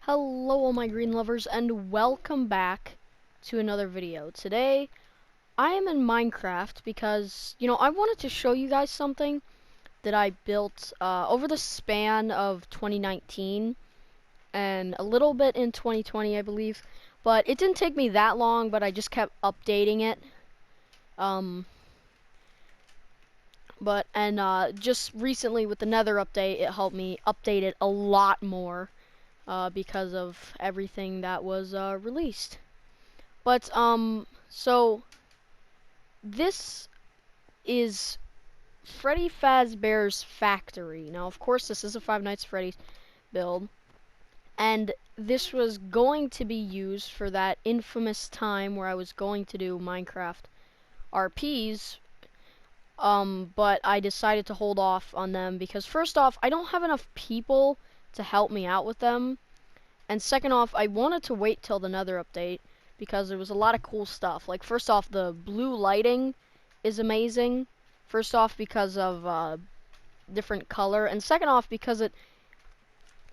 Hello all my green lovers and welcome back to another video. Today I am in Minecraft because, I wanted to show you guys something that I built over the span of 2019 and a little bit in 2020 I believe. But it didn't take me that long, but I just kept updating it. Just recently with the Nether update, it helped me update it a lot more. Because of everything that was released. But so this is Freddy Fazbear's Factory. Now, of course, this is a Five Nights at Freddy's build, and this was going to be used for that infamous time where I was going to do Minecraft RPs. But I decided to hold off on them because first off, I don't have enough people to help me out with them. And second off, I wanted to wait till the Nether update because there was a lot of cool stuff. Like, first off, the blue lighting is amazing. First off, because of different color, and second off, because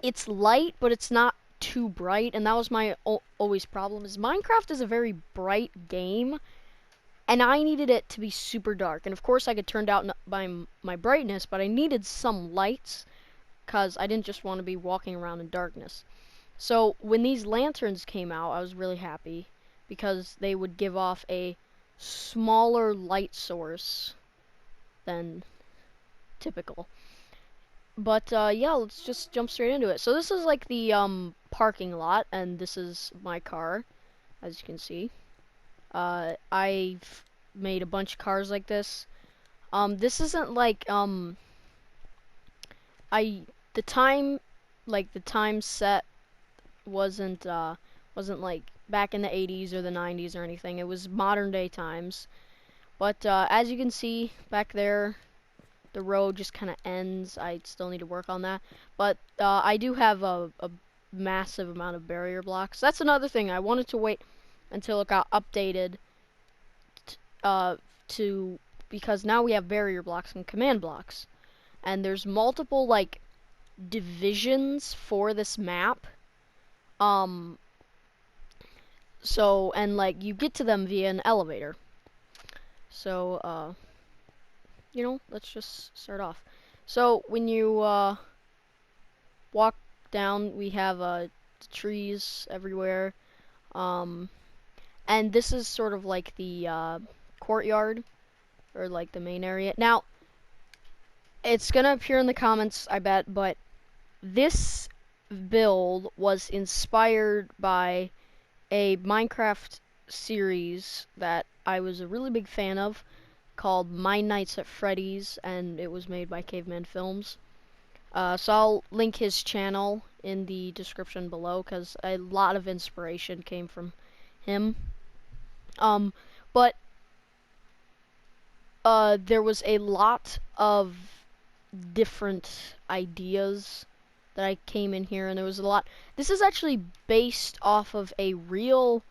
it's light, but it's not too bright. And that was my always problem. Is Minecraft is a very bright game, and I needed it to be super dark. And of course, I could turn down my brightness, but I needed some lights because I didn't just want to be walking around in darkness. So when these lanterns came out, I was really happy because they would give off a smaller light source than typical. But yeah, let's just jump straight into it. So this is like the parking lot, and this is my car, as you can see. I've made a bunch of cars like this. This isn't like the time set wasn't like back in the 80s or the 90s or anything. It was modern day times. But as you can see back there, the road just kind of ends. I still need to work on that. But I do have a massive amount of barrier blocks. That's another thing. I wanted to wait until it got updated because now we have barrier blocks and command blocks. And there's multiple like divisions for this map. So, and like, you get to them via an elevator. So, let's just start off. So, when you, walk down, we have, trees everywhere. And this is sort of like the, courtyard, or like the main area. Now, it's gonna appear in the comments, I bet, but this build was inspired by a Minecraft series that I was a really big fan of called My Nights at Freddys, and it was made by Caveman Films. So I'll link his channel in the description below because a lot of inspiration came from him. But there was a lot of different ideas that I came in here, and there was a lot. This is actually based off of a real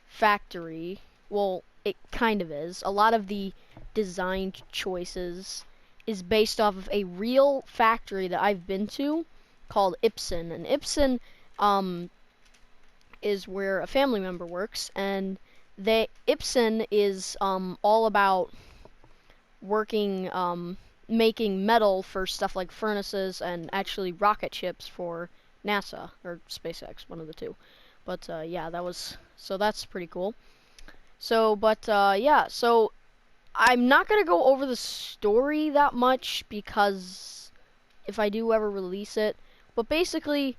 factory. Well, it kind of is. A lot of the design choices is based off of a real factory that I've been to called Ibsen. And Ibsen is where a family member works, and Ibsen is all about working making metal for stuff like furnaces and actually rocket ships for NASA or SpaceX, one of the two. But yeah, that's pretty cool. So, but yeah, so I'm not gonna go over the story that much because if I do ever release it, but basically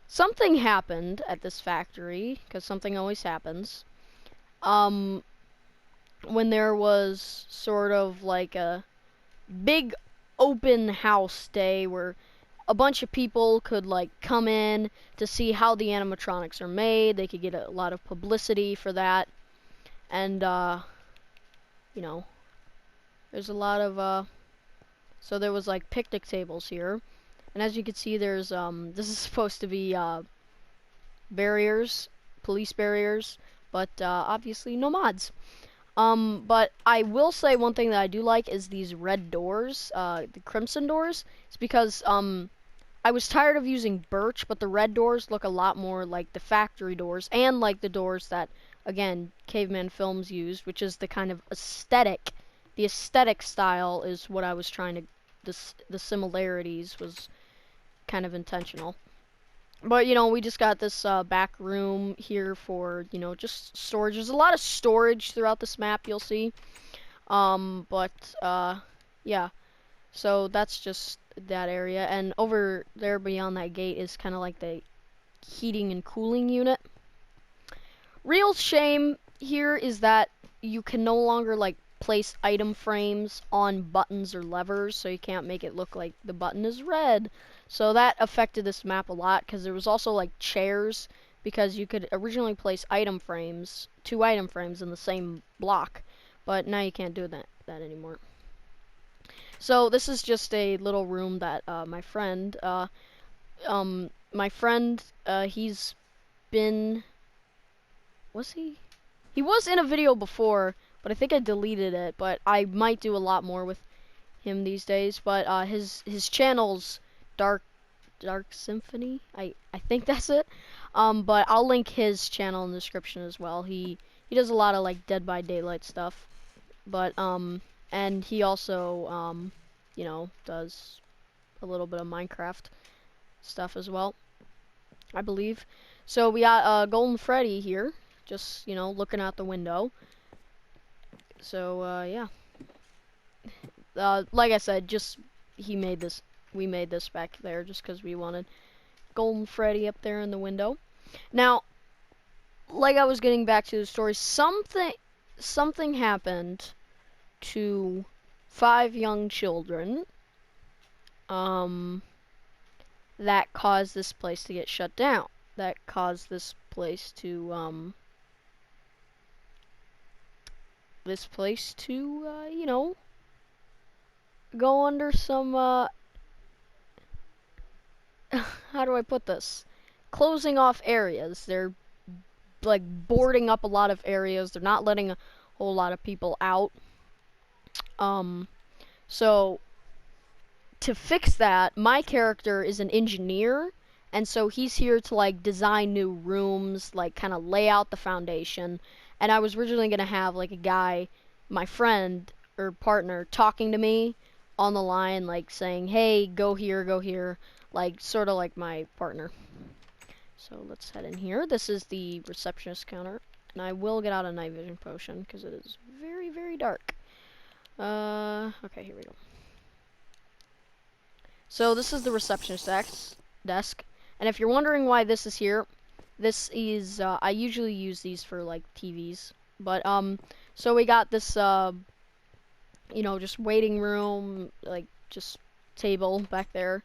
something happened at this factory because something always happens. When there was sort of like a big open house day where a bunch of people could like come in to see how the animatronics are made. They could get a lot of publicity for that, and there's a lot of so there was like picnic tables here, and as you can see, there's this is supposed to be barriers, police barriers, but obviously no mods. But I will say one thing that I do like is these red doors, the crimson doors. It's because I was tired of using birch, but the red doors look a lot more like the factory doors and like the doors that, again, Caveman Films used, which is the kind of aesthetic. The aesthetic style is what I was trying to. The similarities was kind of intentional. But you know, we just got this back room here for, you know, just storage. There's a lot of storage throughout this map, you'll see. But yeah. So that's just that area, and over there beyond that gate is kind of like the heating and cooling unit. Real shame here is that you can no longer like place item frames on buttons or levers, so you can't make it look like the button is red. So that affected this map a lot, because there was also like chairs, because you could originally place item frames, 2 item frames in the same block, but now you can't do that anymore. So this is just a little room that my friend, he's been, was he? He was in a video before, but I think I deleted it, but I might do a lot more with him these days. But his channel's Dark Symphony, I think that's it. But I'll link his channel in the description as well. He does a lot of like Dead by Daylight stuff, but and he also you know, does a little bit of Minecraft stuff as well, I believe. So we got Golden Freddy here, just, you know, looking out the window. So yeah, like I said, just we made this back there just because we wanted Golden Freddy up there in the window. Now, like I was getting back to the story, something happened to 5 young children that caused this place to get shut down. That caused this place to you know, go under some how do I put this? Closing off areas. They're like boarding up a lot of areas. They're not letting a whole lot of people out. So to fix that, my character is an engineer, and so he's here to like design new rooms, like kind of lay out the foundation. And I was originally gonna have like a guy, my friend or partner, talking to me on the line, like saying, "Hey, go here," like sort of like my partner. So let's head in here. This is the receptionist counter, and I will get out a night vision potion because it is very, very dark. Okay, here we go. So this is the receptionist desk, and if you're wondering why this is here, this is I usually use these for like TVs, but so we got this you know, just waiting room, like just table back there,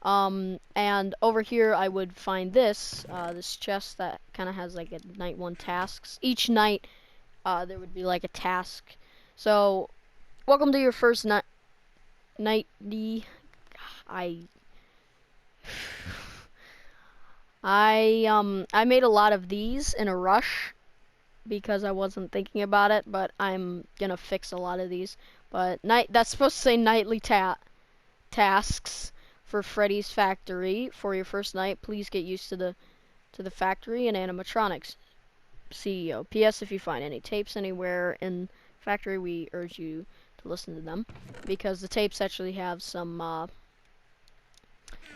and over here I would find this this chest that kind of has like a night 1 tasks. Each night there would be like a task. So welcome to your first night D. I made a lot of these in a rush because I wasn't thinking about it, but I'm gonna fix a lot of these. But that's supposed to say nightly tasks for Freddy's factory for your first night. Please get used to the factory and animatronics. CEO. P.S. If you find any tapes anywhere in factory, we urge you to listen to them, because the tapes actually have some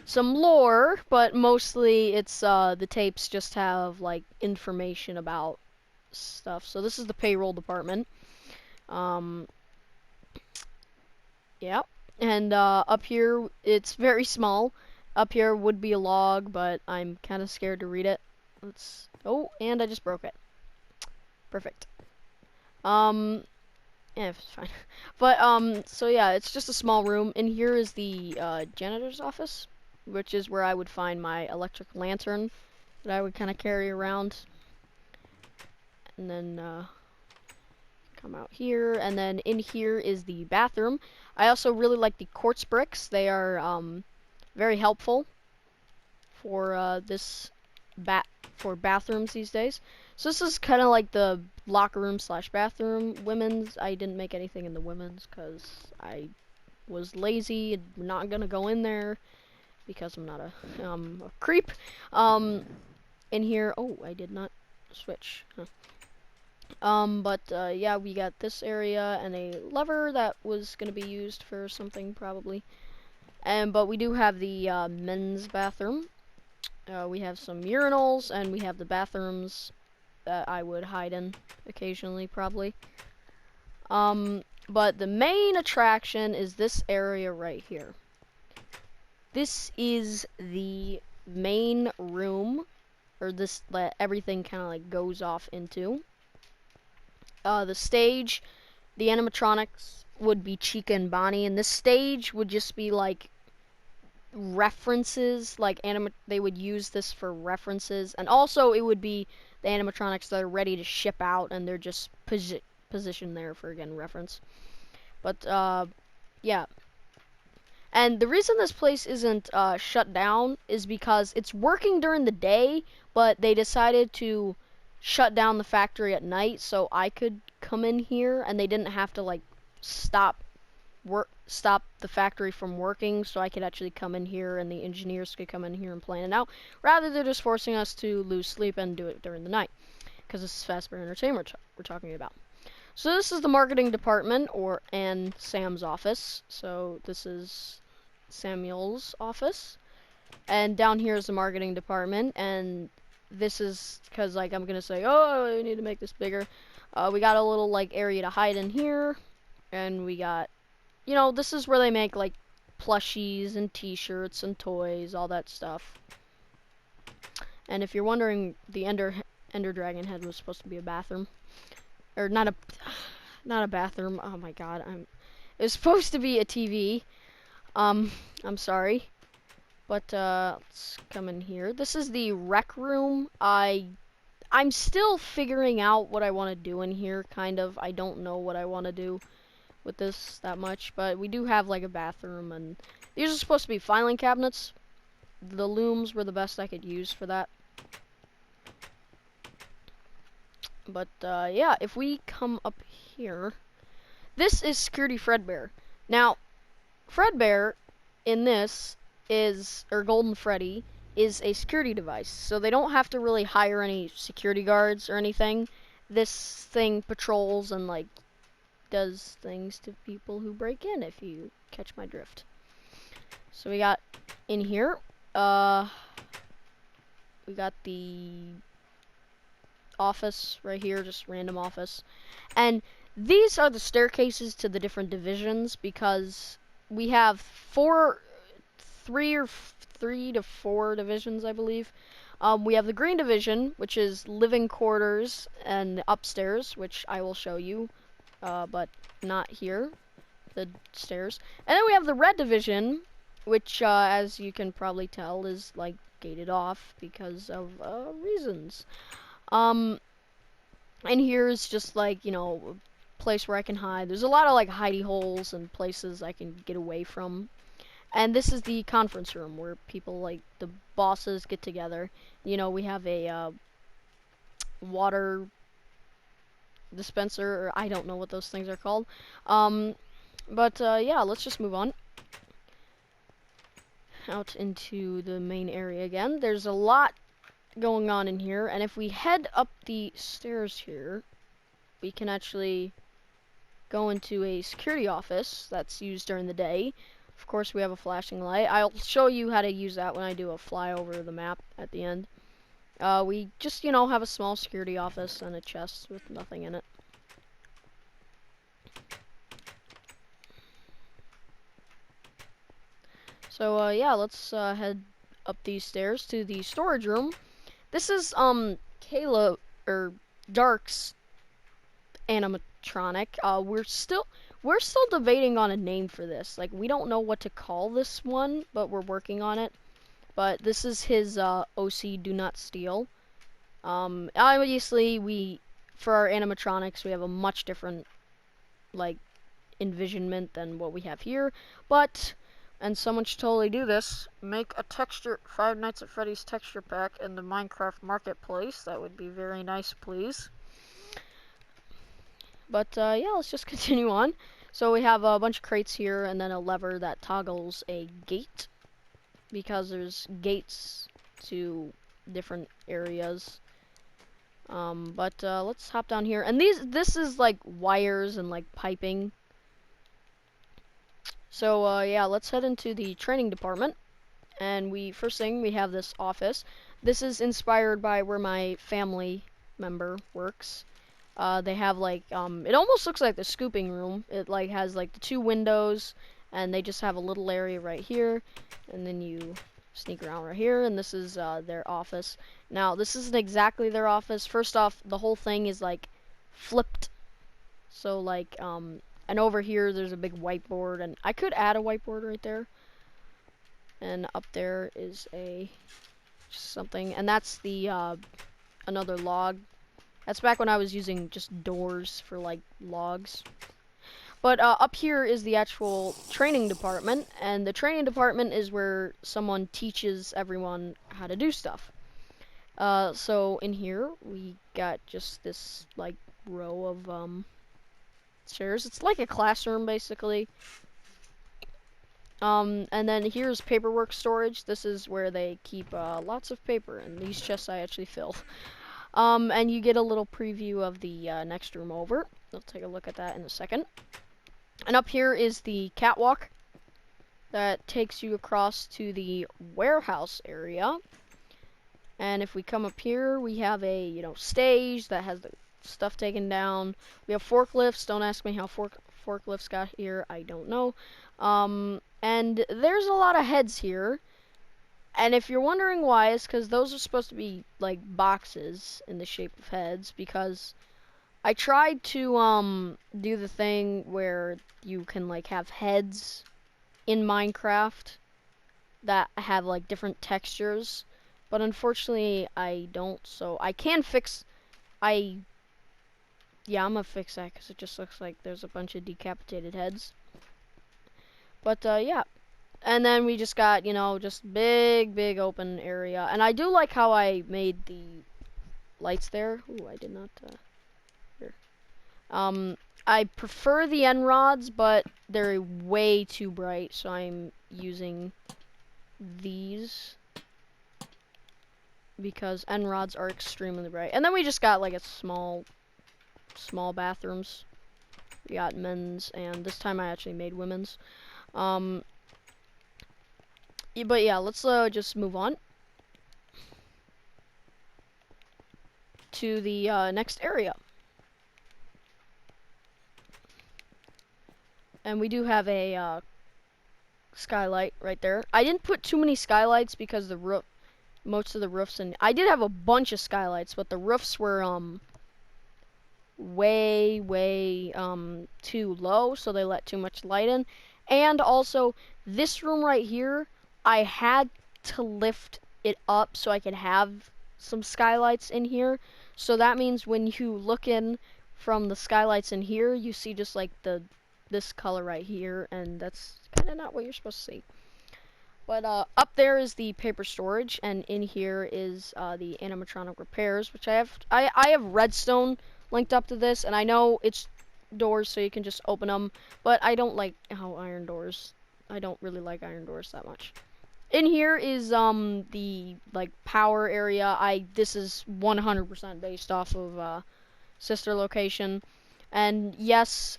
lore, but mostly it's the tapes just have like information about stuff. So this is the payroll department. Yeah, and up here it's very small. Up here would be a log, but I'm kind of scared to read it. Oh, and I just broke it. Perfect. Yeah, it's fine. But so yeah, it's just a small room. And here is the janitor's office, which is where I would find my electric lantern that I would kind of carry around. And then come out here, and then in here is the bathroom. I also really like the quartz bricks. They are very helpful for for bathrooms these days. So this is kind of like the locker room / bathroom. Women's, I didn't make anything in the women's because I was lazy and not gonna go in there. because I'm not a creep. In here, oh, I did not switch. Huh. But yeah, we got this area and a lever that was gonna be used for something probably. But we do have the men's bathroom. We have some urinals, and we have the bathrooms that I would hide in occasionally, probably. But the main attraction is this area right here. This is the main room, or this that everything kind of like goes off into. The stage, the animatronics would be Chica and Bonnie, and this stage would just be like references, like they would use this for references, and also it would be the animatronics that are ready to ship out, and they're just positioned there for, again, reference. But yeah, and the reason this place isn't shut down is because it's working during the day, but they decided to shut down the factory at night so I could come in here, and they didn't have to like stop the factory from working, so I could actually come in here and the engineers could come in here and plan it out, rather than just forcing us to lose sleep and do it during the night, because this is Fazbear Entertainment we're talking about. So this is the marketing department, and Sam's office. So this is Samuel's office, and down here is the marketing department, and this is because, like, I'm gonna say, oh, we need to make this bigger. We got a little like area to hide in here, and we got, you know, this is where they make like plushies and t-shirts and toys, all that stuff. And if you're wondering, the Ender Dragon head was supposed to be a bathroom, or not a bathroom. Oh my god, it was supposed to be a TV. I'm sorry, but let's come in here. This is the rec room. I'm still figuring out what I want to do in here. Kind of, I don't know what I want to do with this that much, but we do have like a bathroom, and these are supposed to be filing cabinets. The looms were the best I could use for that. But yeah, if we come up here, this is Security Fredbear. Now, Fredbear in this or Golden Freddy, is a security device, so they don't have to really hire any security guards or anything. This thing patrols and like does things to people who break in, if you catch my drift. So we got in here, we got the office right here, just random office, and these are the staircases to the different divisions, because we have three to four divisions, I believe. We have the green division, which is living quarters and upstairs, which I will show you, but not here, the stairs. And then we have the red division, which, as you can probably tell, is like gated off because of reasons. And here's just like, you know, a place where I can hide. There's a lot of like hidey holes and places I can get away from. And this is the conference room where people, like the bosses, get together. You know, we have a water dispenser, or I don't know what those things are called. But yeah, let's just move on out into the main area again. There's a lot going on in here, and if we head up the stairs here, we can actually go into a security office that's used during the day. Of course, we have a flashing light. I'll show you how to use that when I do a flyover of the map at the end. We just, you know, have a small security office and a chest with nothing in it. So, yeah, let's head up these stairs to the storage room. This is, Kayla, or Dark's animatronic. We're still debating on a name for this. Like, we don't know what to call this one, but we're working on it. But this is his OC Do Not Steal. Obviously, for our animatronics, we have a much different, like, envisionment than what we have here. But, and someone should totally do this, make a Five Nights at Freddy's texture pack in the Minecraft Marketplace. That would be very nice, please. But yeah, let's just continue on. So we have a bunch of crates here, and then a lever that toggles a gate. because there's gates to different areas. But let's hop down here. And this is like wires and like piping. So yeah, let's head into the training department. And first thing we have this office. This is inspired by where my family member works. They have like it almost looks like the scooping room. It like has like the 2 windows, and they just have a little area right here, and then you sneak around right here, and this is their office. Now this isn't exactly their office. First off, the whole thing is like flipped, so like and over here there's a big whiteboard, and I could add a whiteboard right there, and up there is a something, and that's the another log. That's back when I was using just doors for like logs. But up here is the actual training department, and the training department is where someone teaches everyone how to do stuff. So in here we got just this like row of chairs. It's like a classroom basically. And then here's paperwork storage. This is where they keep lots of paper, and these chests I actually fill. And you get a little preview of the next room over. We'll take a look at that in a second. And up here is the catwalk that takes you across to the warehouse area. And if we come up here, we have a stage that has the stuff taken down. We have forklifts. Don't ask me how forklifts got here. I don't know. And there's a lot of heads here. And if you're wondering why, it's because those are supposed to be like boxes in the shape of heads, because I tried to do the thing where you can like have heads in Minecraft that have like different textures, but unfortunately I don't, so I can fix yeah, I'm gonna fix that because it just looks like there's a bunch of decapitated heads. But yeah. And then we just got, just big open area. And I do like how I made the lights there. Ooh, I did not, here. I prefer the end rods, but they're way too bright, so I'm using these because end rods are extremely bright. And then we just got like a small bathrooms. We got men's, and this time I actually made women's. But yeah, let's just move on to the next area. And we do have a skylight right there. I didn't put too many skylights because most of the roofs, and I did have a bunch of skylights, but the roofs were way too low, so they let too much light in. And also, this room right here, I had to lift it up so I could have some skylights in here. So that means when you look in from the skylights in here, you see just like this color right here, and that's kind of not what you're supposed to see. But up there is the paper storage, and in here is the animatronic repairs, which I have redstone linked up to this, and I know it's doors so you can just open them, but I don't like how iron doors. I don't really like iron doors that much. In here is the like power area. This is 100% based off of sister location. And yes,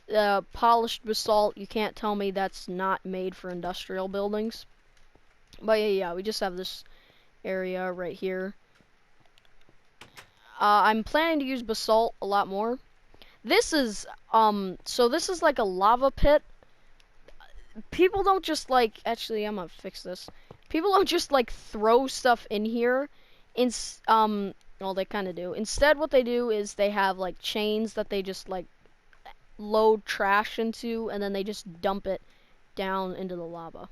polished basalt, you can't tell me that's not made for industrial buildings. But yeah, we just have this area right here. I'm planning to use basalt a lot more. This is, so this is like a lava pit. People don't just like, actually, I'm gonna fix this. People don't just like throw stuff in here. Well, they kind of do. Instead, what they do is they have like chains that they just like load trash into, and then they just dump it down into the lava.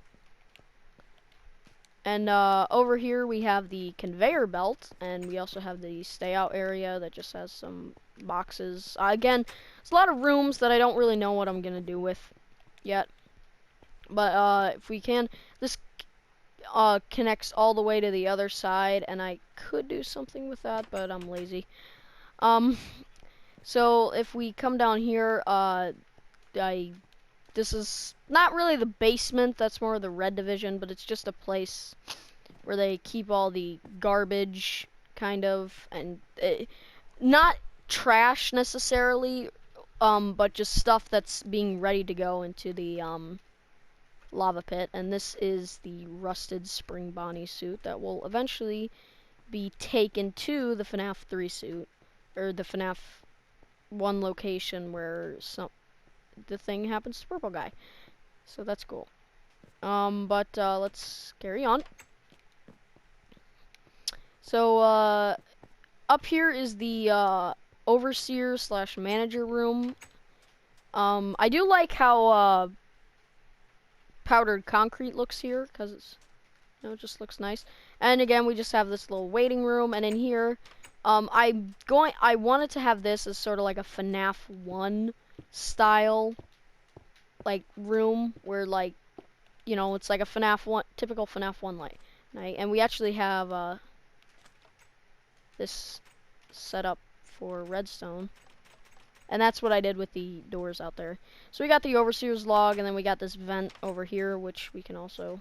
And over here we have the conveyor belt, and we also have the stay out area that just has some boxes. Again, it's a lot of rooms that I don't really know what I'm gonna do with yet. But if we can, this connects all the way to the other side, and I could do something with that, but I'm lazy. So if we come down here, I this is not really the basement, that's more the red division, but it's just a place where they keep all the garbage, kind of, and not trash necessarily, but just stuff that's being ready to go into the lava pit. And this is the rusted spring Bonnie suit that will eventually be taken to the FNAF 3 suit, or the FNAF 1 location where the thing happens to Purple Guy. So that's cool. But let's carry on. So up here is the overseer / manager room. I do like how powdered concrete looks here, because it's, you know, it just looks nice. And again, we just have this little waiting room, and in here, I wanted to have this as sort of like a FNAF 1 style, like, room, where, like, you know, it's like a FNAF 1, typical FNAF 1 night. And we actually have this set up for redstone. And that's what I did with the doors out there. So we got the overseer's log, and then we got this vent over here, which we can also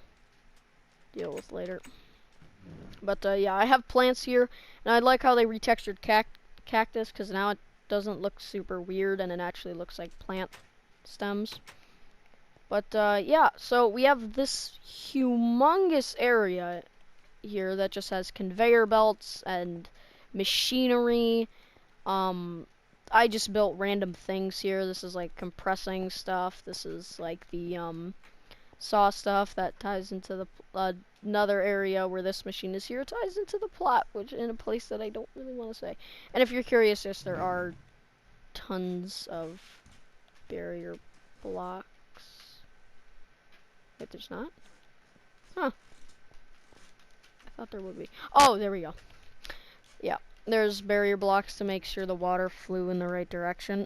deal with later. But yeah, I have plants here, and I like how they retextured cactus, because now it doesn't look super weird, and it actually looks like plant stems. But yeah, so we have this humongous area here that just has conveyor belts and machinery. I just built random things here. This is like compressing stuff. This is like the saw stuff that ties into the another area where this machine is here. It ties into the plot, which in a place that I don't really want to say. And if you're curious, yes, there are tons of barrier blocks. Wait, there's not? Huh. I thought there would be. Oh, there we go. Yeah. There's barrier blocks to make sure the water flew in the right direction.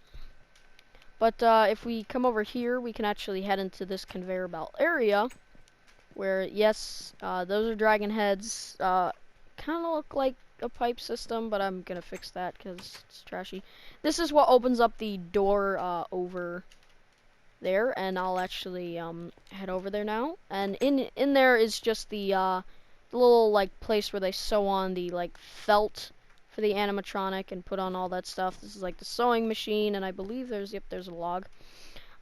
But if we come over here, we can actually head into this conveyor belt area, where, yes, those are dragon heads. Kind of look like a pipe system, but I'm gonna fix that because it's trashy. This is what opens up the door over there, and I'll actually head over there now. And in there is just the little, like, place where they sew on the, like, felt for the animatronic and put on all that stuff. This is like the sewing machine, and I believe there's a log.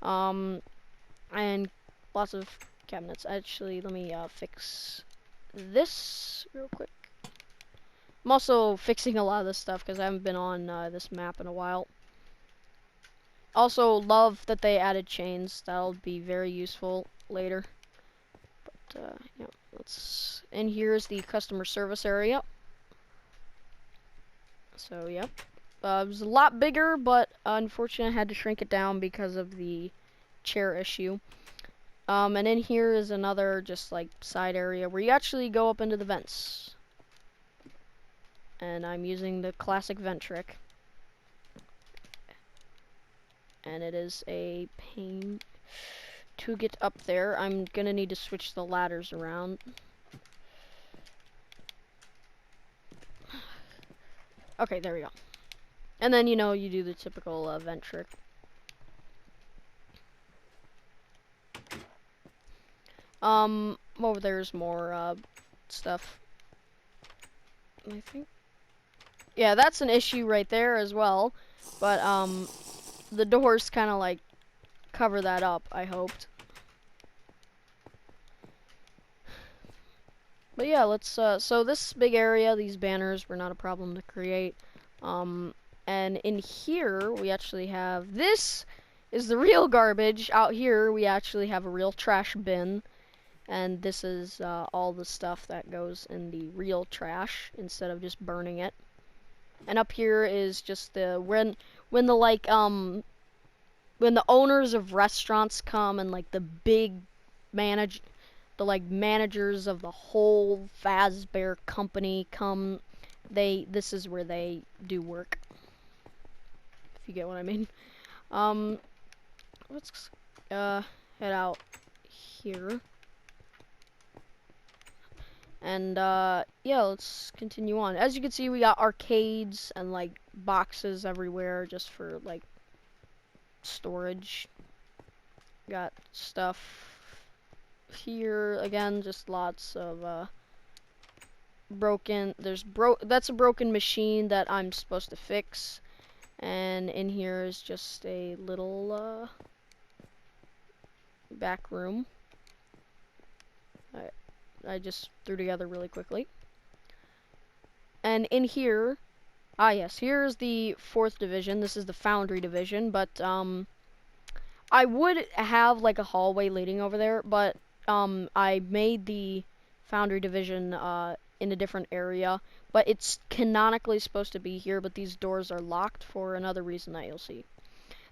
And lots of cabinets. Actually, let me fix this real quick. I'm also fixing a lot of this stuff because I haven't been on this map in a while. Also, love that they added chains. That'll be very useful later. But yeah, in here is the customer service area. So, yep. It was a lot bigger, but unfortunately I had to shrink it down because of the chair issue. And in here is another just like side area where you actually go up into the vents. And I'm using the classic vent trick. And it is a pain to get up there. I'm gonna need to switch the ladders around. Okay, there we go. And then, you know, you do the typical vent trick. Over there's more stuff, I think. Yeah, that's an issue right there as well. But the doors kind of like cover that up, I hoped. But yeah, let's so this big area, these banners were not a problem to create. And in here we actually have, this is the real garbage. Out here we actually have a real trash bin, and this is all the stuff that goes in the real trash instead of just burning it. And up here is just the when the like when the owners of restaurants come, and like the big managers of the whole Fazbear company come, this is where they do work. If you get what I mean. Let's head out here. And yeah, let's continue on. As you can see, we got arcades and like boxes everywhere just for like storage. got stuff here again, just lots of broken. That's a broken machine that I'm supposed to fix, and in here is just a little back room. I just threw together really quickly. And in here, yes, here's the 4th division. This is the Foundry division, but I would have like a hallway leading over there, but I made the Foundry division in a different area, but it's canonically supposed to be here, but these doors are locked for another reason that you'll see.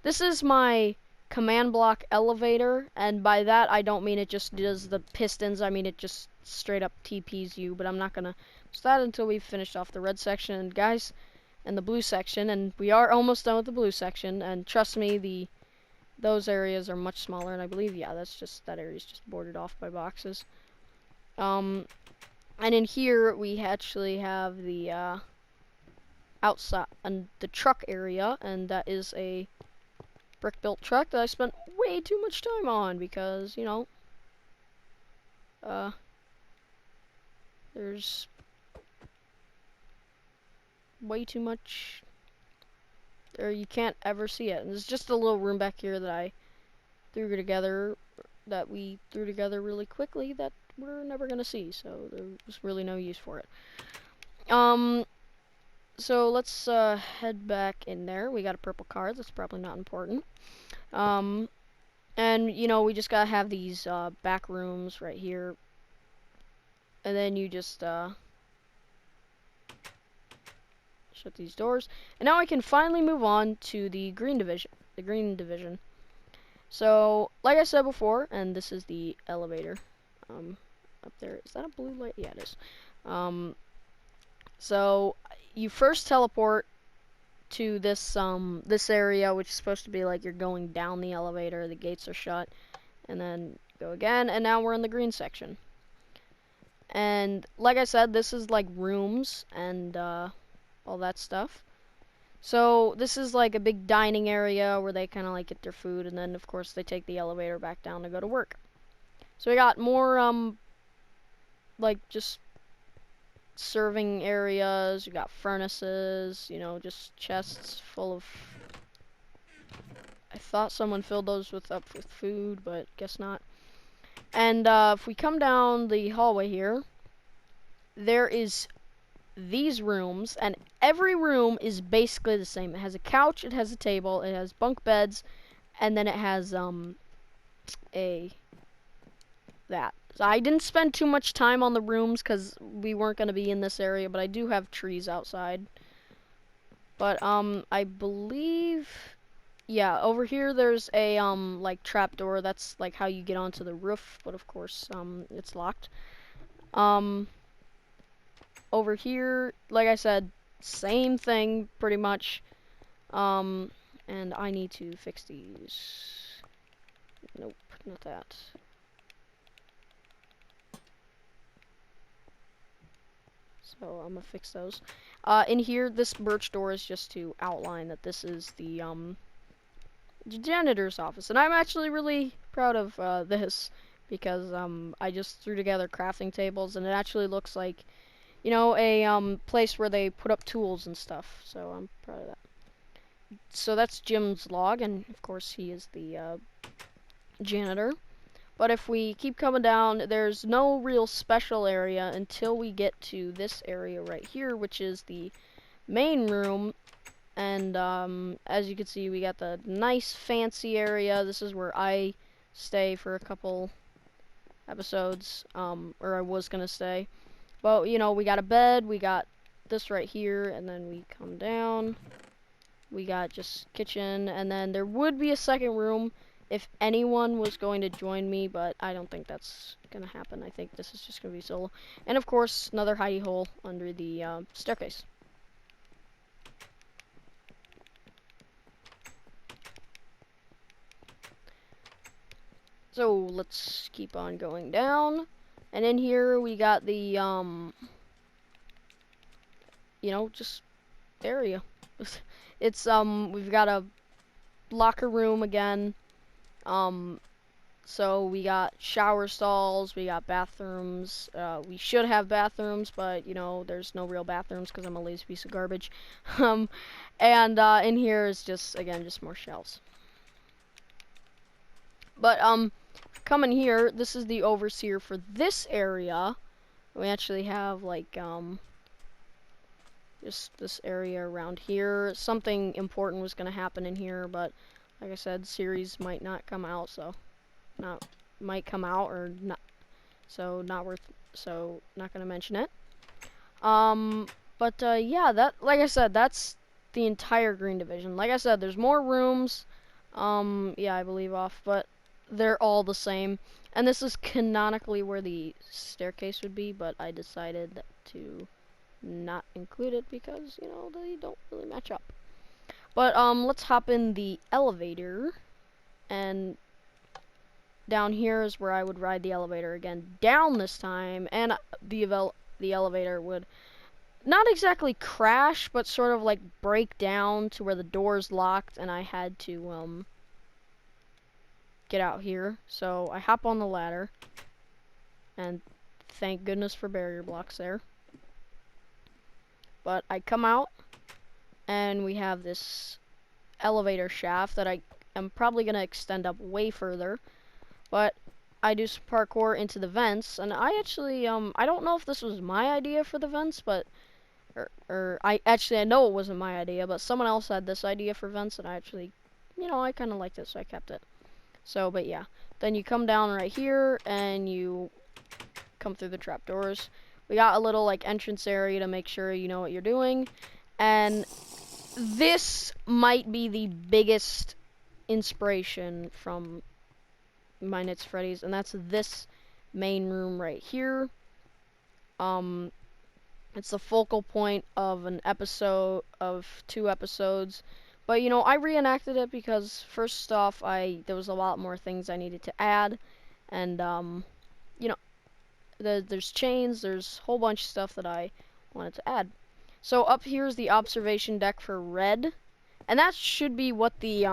This is my command block elevator, and by that I don't mean it just does the pistons, I mean it just straight up TPs you, but I'm not gonna start until we've finished off the red section, guys, and the blue section, and we are almost done with the blue section, and trust me, those areas are much smaller, and I believe, yeah, that area's just boarded off by boxes. And in here we actually have the outside and the truck area, and that is a brick-built truck that I spent way too much time on because, you know, there's way too much, or you can't ever see it. And there's just a little room back here that we threw together really quickly that we're never gonna see, so there was really no use for it. So let's head back in there. We got a purple card. That's probably not important. And you know, we just gotta have these back rooms right here, and then you just shut these doors, and now I can finally move on to the green division. So like I said before, and this is the elevator up there. Is that a blue light? Yeah, it is. So you first teleport to this area, which is supposed to be like you're going down the elevator, the gates are shut, and then go again, and now we're in the green section. And like I said, this is like rooms and all that stuff. So this is like a big dining area where they kind of like get their food, and then of course they take the elevator back down to go to work. So we got more like just serving areas. We got furnaces, you know, just chests full of, I thought someone filled those up with food, but guess not. And if we come down the hallway here, there is these rooms, and every room is basically the same. It has a couch, it has a table, it has bunk beds, and then it has that. So I didn't spend too much time on the rooms because we weren't going to be in this area, but I do have trees outside. But I believe, yeah, over here there's a like trapdoor. That's like how you get onto the roof, but of course it's locked. Over here, like I said, same thing pretty much. And I need to fix these. Nope, not that. So I'm gonna fix those. In here, this birch door is just to outline that this is the janitor's office, and I'm actually really proud of this because I just threw together crafting tables, and it actually looks like, you know, a place where they put up tools and stuff. So I'm proud of that. So that's Jim's log, and of course he is the janitor. But if we keep coming down, there's no real special area until we get to this area right here, which is the main room. And as you can see, we got the nice fancy area. This is where I stay for a couple episodes, or I was gonna stay. But you know, we got a bed, we got this right here, and then we come down. We got just kitchen, and then there would be a second room if anyone was going to join me, but I don't think that's gonna happen. I think this is just gonna be solo. And of course, another hidey hole under the staircase. So let's keep on going down. And in here we got the you know, just area. It's we've got a locker room again. So we got shower stalls, we got bathrooms. We should have bathrooms, but you know, there's no real bathrooms because I'm a lazy piece of garbage. um, and in here is just again just more shelves. But coming here, this is the overseer for this area. We actually have like just this area around here. Something important was gonna happen in here, but like I said, series might not come out, so might come out or not, so not gonna mention it. But yeah, that, like I said, that's the entire green division. Like I said, there's more rooms. Yeah, I believe off, but they're all the same. And this is canonically where the staircase would be, but I decided to not include it because, you know, they don't really match up. But let's hop in the elevator, and down here is where I would ride the elevator again down this time, and the elevator would not exactly crash, but sort of like break down to where the door's locked, and I had to get out here. So I hop on the ladder, and thank goodness for barrier blocks there. But I come out, and we have this elevator shaft that I am probably gonna extend up way further. But I do some parkour into the vents, and I actually I don't know if this was my idea for the vents, but I know it wasn't my idea, but someone else had this idea for vents, and I actually, you know, I kind of liked it, so I kept it. So, but yeah, then you come down right here, and you come through the trapdoors. We got a little like entrance area to make sure you know what you're doing, and this might be the biggest inspiration from Mine It's Freddy's, and that's this main room right here. It's the focal point of an episode, of 2 episodes. But you know, I reenacted it because first off, there was a lot more things I needed to add, and you know, there's chains, there's a whole bunch of stuff that I wanted to add. So up here is the observation deck for red, and that should be what the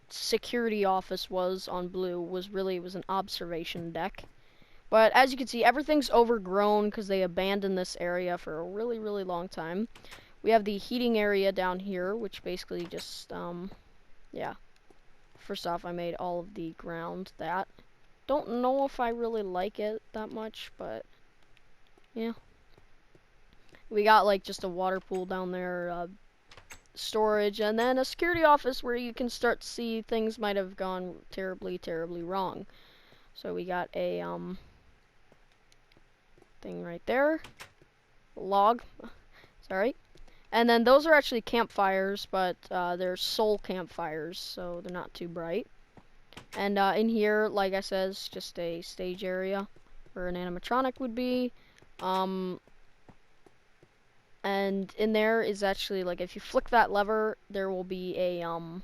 security office was on blue. Was an observation deck. But as you can see, everything's overgrown because they abandoned this area for a really, really long time. We have the heating area down here, which basically just, yeah. First off, I made all of the ground that. Don't know if I really like it that much, but, yeah. We got, like, just a water pool down there, storage, and then a security office where you can start to see things might have gone terribly, terribly wrong. So we got a, thing right there. Log. Sorry. And then those are actually campfires, but they're soul campfires, so they're not too bright. And in here, like I said, is just a stage area where an animatronic would be. And in there is actually, like, if you flick that lever, there will be a oh,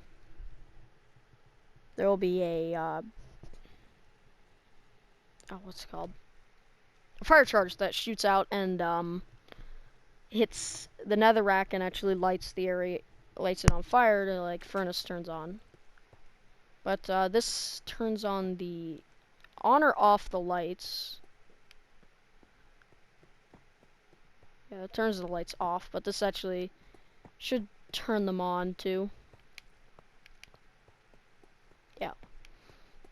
what's it called? A fire charge that shoots out and hits the netherrack and actually lights it on fire to, like, furnace turns on. But this turns on or off the lights. Yeah, it turns the lights off, but this actually should turn them on too. Yeah.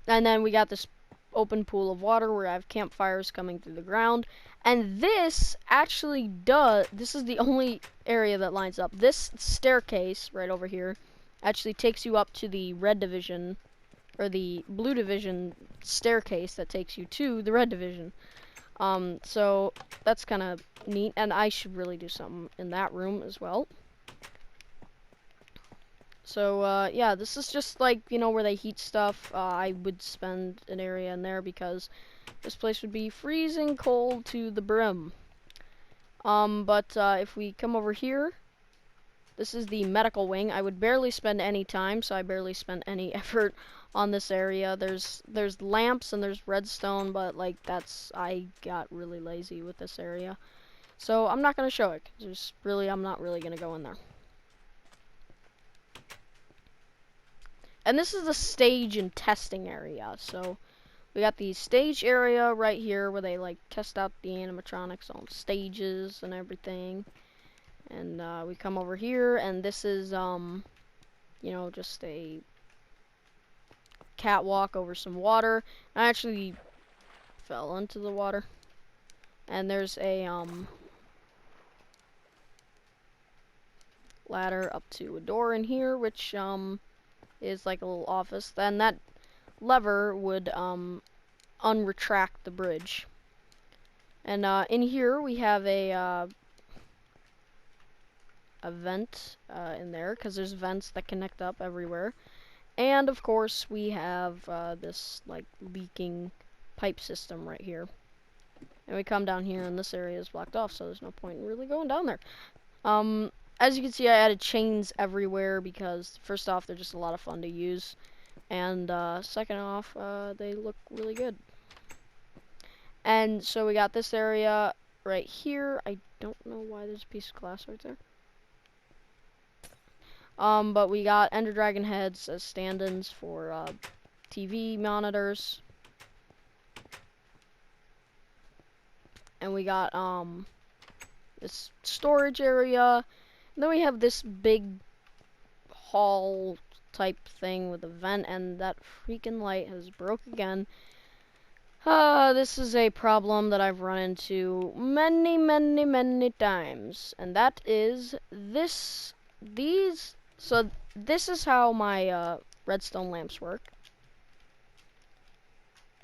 And then we got this open pool of water where I have campfires coming through the ground. And this is the only area that lines up. This staircase right over here actually takes you up to the red division, or the blue division staircase that takes you to the red division. So that's kind of neat, and I should really do something in that room as well. So, yeah, this is just like, you know, where they heat stuff. I would spend an area in there because this place would be freezing cold to the brim. But if we come over here, this is the medical wing. I would barely spend any time, so I barely spent any effort on this area. There's lamps and there's redstone, but like I got really lazy with this area. So I'm not gonna show it. I'm not really gonna go in there. And this is the stage and testing area. So we got the stage area right here where they like test out the animatronics on stages and everything. And we come over here, and this is you know, just a catwalk over some water. I actually fell into the water. And there's a ladder up to a door in here, which is like a little office. Then that lever would unretract the bridge. And in here we have a vent in there, because there's vents that connect up everywhere. And of course we have this like leaking pipe system right here. And we come down here, and this area is blocked off, so there's no point in really going down there. As you can see, I added chains everywhere because, first off, they're just a lot of fun to use, and second off, they look really good. And so we got this area right here. I don't know why there's a piece of glass right there. But we got Ender Dragon heads as stand-ins for TV monitors. And we got this storage area. And then we have this big hall type thing with a vent, and that freaking light has broke again. This is a problem that I've run into many times, and that is this. So this is how my redstone lamps work.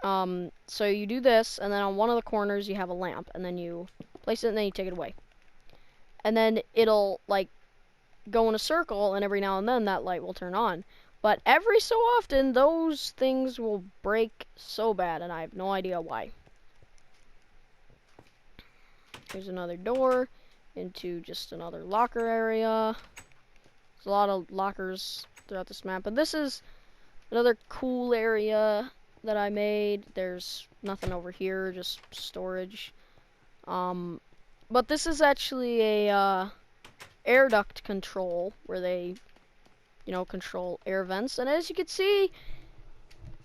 So you do this, and then on one of the corners you have a lamp, and then you place it, and then you take it away. And then it'll like go in a circle, and every now and then that light will turn on. But every so often those things will break so bad, and I have no idea why. Here's another door into just another locker area. There's a lot of lockers throughout this map, but this is another cool area that I made. There's nothing over here, just storage. But this is actually a air duct control where they, you know, control air vents. And as you can see,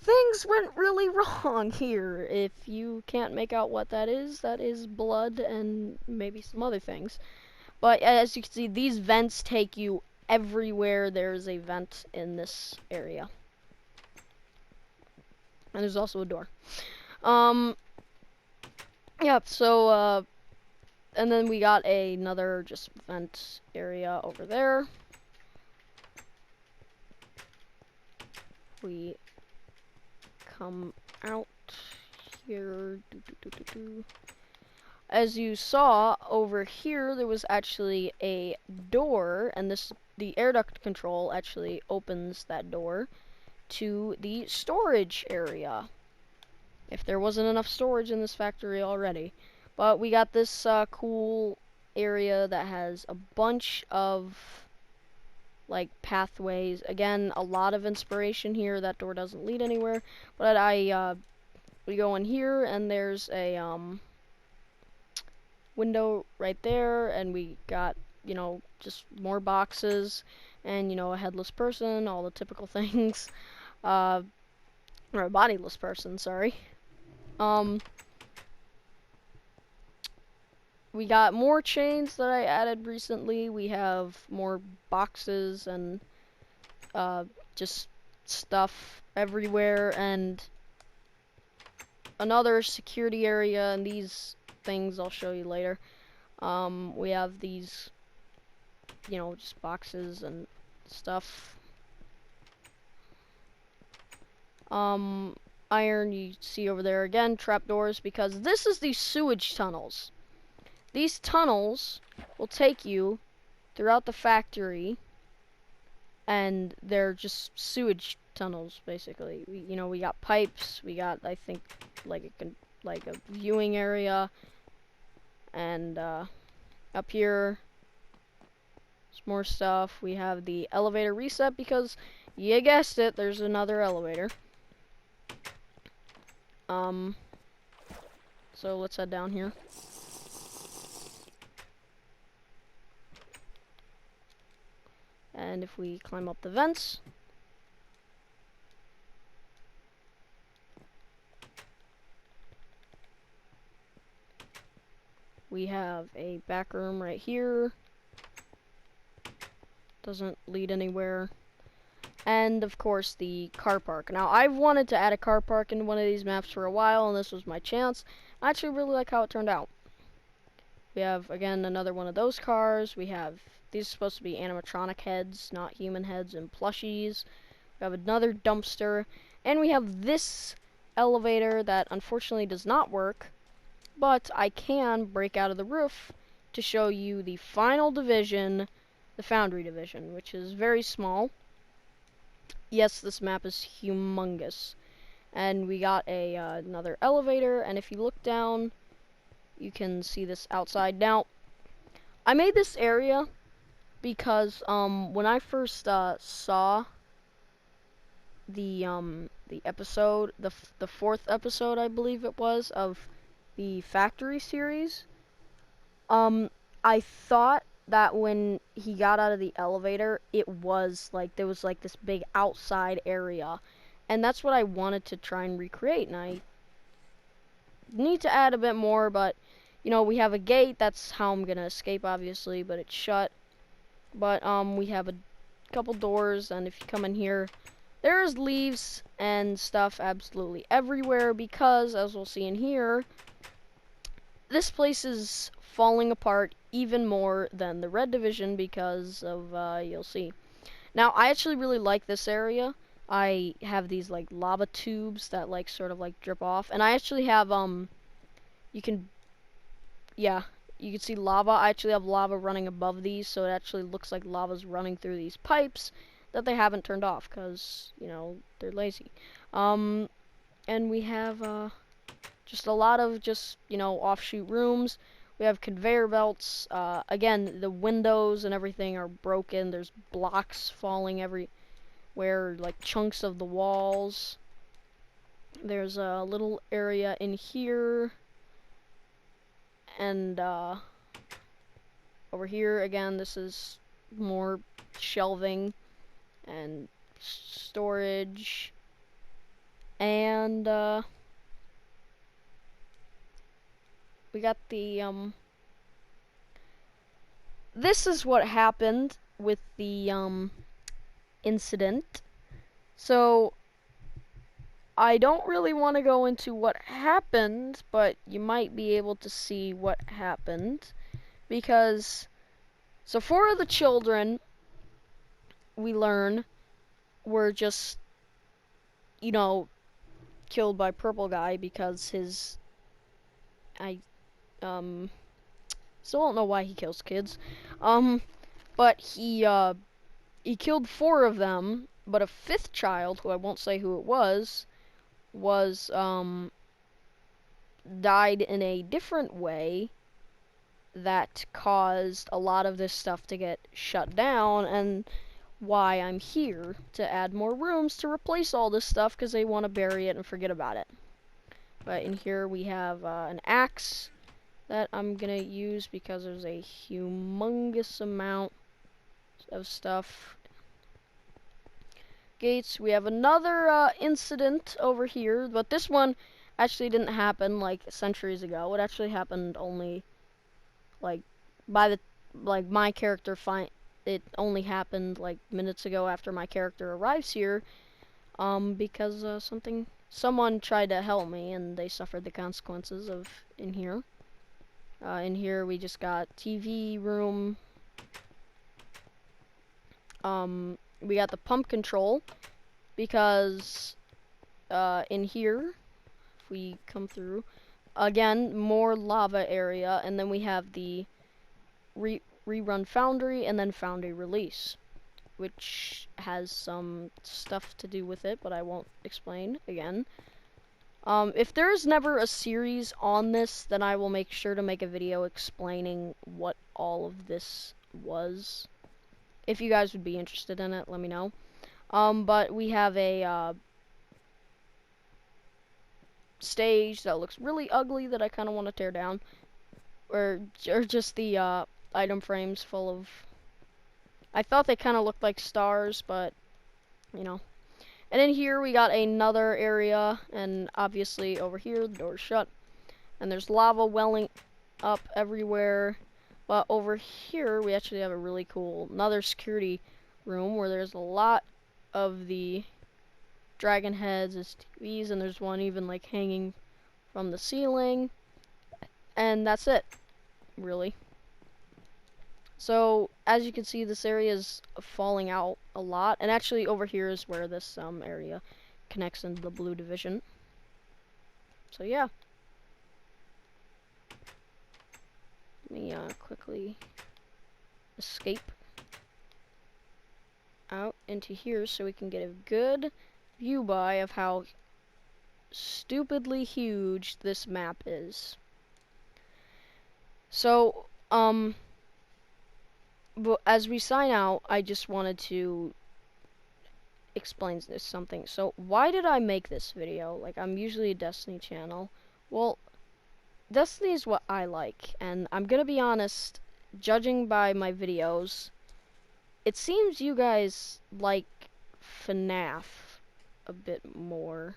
things went really wrong here. If you can't make out what that is blood and maybe some other things. But as you can see, these vents take you everywhere there's a vent in this area. And there's also a door. Yeah, so, and then we got another just vent area over there. We come out here. As you saw over here, there was actually a door, and the air duct control actually opens that door to the storage area, if there wasn't enough storage in this factory already. But we got this cool area that has a bunch of like pathways. Again, a lot of inspiration here. That door doesn't lead anywhere, but we go in here, and there's a window right there, and we got, you know, just more boxes, and, you know, a headless person, all the typical things. Or a bodiless person, sorry. We got more chains that I added recently. We have more boxes and just stuff everywhere, and another security area, and these things I'll show you later. We have these, you know, just boxes and stuff. Iron you see over there again, trapdoors, because this is the sewage tunnels. These tunnels will take you throughout the factory, and they're just sewage tunnels basically. We got pipes, we got, I think, like a viewing area, and up here there's more stuff. We have the elevator reset because, you guessed it, there's another elevator. So let's head down here. And if we climb up the vents, We have a back room right here. Doesn't lead anywhere. And of course the car park. Now I've wanted to add a car park in one of these maps for a while, and this was my chance. I actually really like how it turned out. We have again another one of those cars. We have these are supposed to be animatronic heads, not human heads, and plushies. We have another dumpster, and we have this elevator that unfortunately does not work, but I can break out of the roof to show you the final division, the Foundry division, which is very small. Yes, this map is humongous. And we got a another elevator, and if you look down, you can see this outside. Now, I made this area because when I first saw the episode, the fourth episode I believe it was of the Factory series, I thought that when he got out of the elevator, it was like there was like this big outside area, and that's what I wanted to try and recreate. And I need to add a bit more, but you know, we have a gate. That's how I'm gonna escape, obviously, but it's shut. But we have a couple doors, and if you come in here, there's leaves and stuff absolutely everywhere because, as we'll see in here, this place is falling apart even more than the red division because of, you'll see. Now, I actually really like this area. I have these, like, lava tubes that, like, sort of, like, drip off. And I actually have, you can see lava. I actually have lava running above these, so it actually looks like lava's running through these pipes that they haven't turned off because, you know, they're lazy. And we have, just a lot of just, you know, offshoot rooms. We have conveyor belts. Again, the windows and everything are broken. There's blocks falling everywhere, like chunks of the walls. There's a little area in here. And over here, again, this is more shelving and storage. And we got the, this is what happened with the, incident. So, I don't really want to go into what happened, but you might be able to see what happened. Because, so 4 of the children, we learn, were just, you know, killed by Purple Guy because his, still don't know why he kills kids. But he killed 4 of them, but a 5th child, who I won't say who it was died in a different way that caused a lot of this stuff to get shut down, and why I'm here to add more rooms to replace all this stuff because they want to bury it and forget about it. But in here we have an axe that I'm gonna use because there's a humongous amount of stuff. Gates. We have another incident over here, but this one actually didn't happen like centuries ago. It actually happened only like my character it only happened like minutes ago after my character arrives here, because someone tried to help me and they suffered the consequences of in here. In here we just got TV room. We got the pump control because in here, if we come through, again, more lava area, and then we have the rerun foundry and then foundry release, which has some stuff to do with it, but I won't explain again. If there's never a series on this, then I will make sure to make a video explaining what all of this was. If you guys would be interested in it, let me know. But we have a stage that looks really ugly that I kind of want to tear down. Or just the item frames full of... I thought they kind of looked like stars, but, you know. And in here we got another area, and obviously over here the door's shut. And there's lava welling up everywhere. But over here, we actually have a really cool, another security room where there's a lot of the dragon heads as TVs, and there's one even like hanging from the ceiling. And that's it, really. So, as you can see, this area is falling out a lot. And actually, over here is where this area connects into the blue division. So, yeah. Let me quickly escape out into here so we can get a good view by of how stupidly huge this map is. So, but as we sign out, I just wanted to explain this something. So, why did I make this video? Like, I'm usually a Destiny channel. Well, Destiny is what I like, and I'm gonna be honest, judging by my videos, it seems you guys like FNAF a bit more.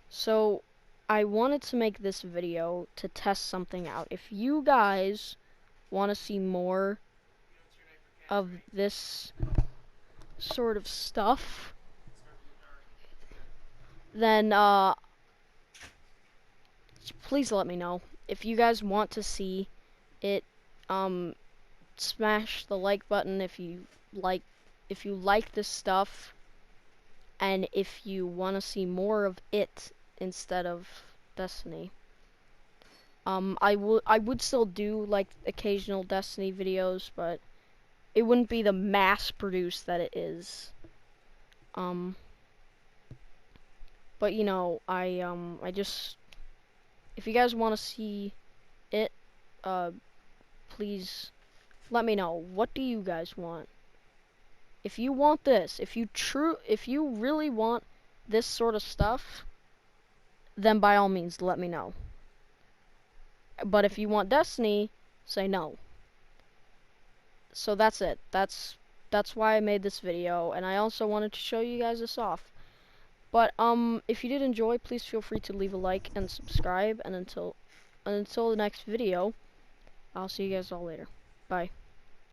So, I wanted to make this video to test something out. If you guys want to see more of this sort of stuff, then please let me know. If you guys want to see it, smash the like button if you like this stuff, and if you want to see more of it instead of Destiny. I would still do like occasional Destiny videos, but it wouldn't be the mass produced that it is. But you know, I just, if you guys want to see it, please let me know. What do you guys want? If you want this, if you really want this sort of stuff, then by all means let me know. But if you want Destiny, say no. So that's it. That's why I made this video, and I also wanted to show you guys this off. But if you did enjoy, please feel free to leave a like and subscribe, and until the next video, I'll see you guys all later. Bye.